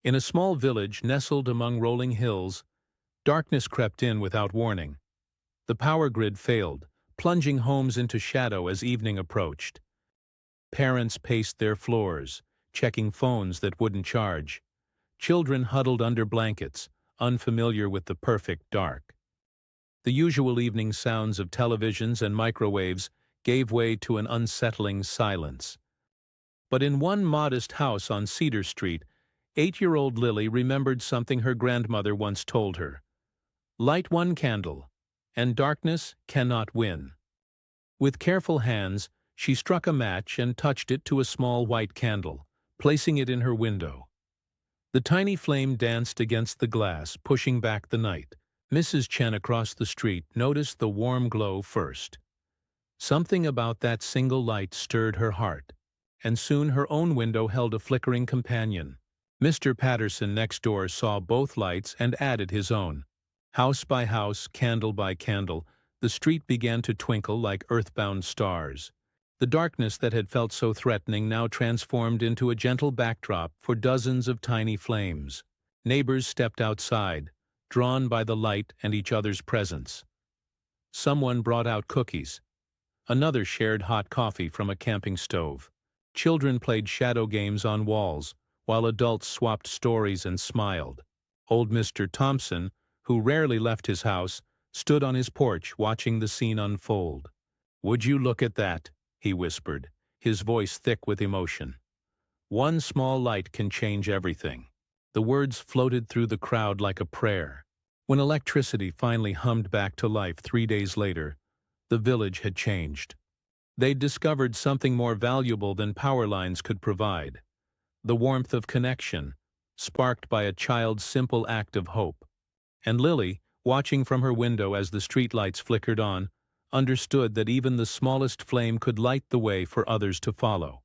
In a small village nestled among rolling hills, darkness crept in without warning. The power grid failed, plunging homes into shadow as evening approached. Parents paced their floors, checking phones that wouldn't charge. Children huddled under blankets, unfamiliar with the perfect dark. The usual evening sounds of televisions and microwaves gave way to an unsettling silence. But in one modest house on Cedar Street, 8-year-old Lily remembered something her grandmother once told her. Light one candle, and darkness cannot win. With careful hands, she struck a match and touched it to a small white candle, placing it in her window. The tiny flame danced against the glass, pushing back the night. Mrs. Chen across the street noticed the warm glow first. Something about that single light stirred her heart, and soon her own window held a flickering companion. Mr. Patterson next door saw both lights and added his own. House by house, candle by candle, the street began to twinkle like earthbound stars. The darkness that had felt so threatening now transformed into a gentle backdrop for dozens of tiny flames. Neighbors stepped outside, drawn by the light and each other's presence. Someone brought out cookies. Another shared hot coffee from a camping stove. Children played shadow games on walls, while adults swapped stories and smiled. Old Mr. Thompson, who rarely left his house, stood on his porch watching the scene unfold. "Would you look at that?" he whispered, his voice thick with emotion. "One small light can change everything." The words floated through the crowd like a prayer. When electricity finally hummed back to life 3 days later, the village had changed. They'd discovered something more valuable than power lines could provide: the warmth of connection, sparked by a child's simple act of hope. And Lily, watching from her window as the streetlights flickered on, understood that even the smallest flame could light the way for others to follow.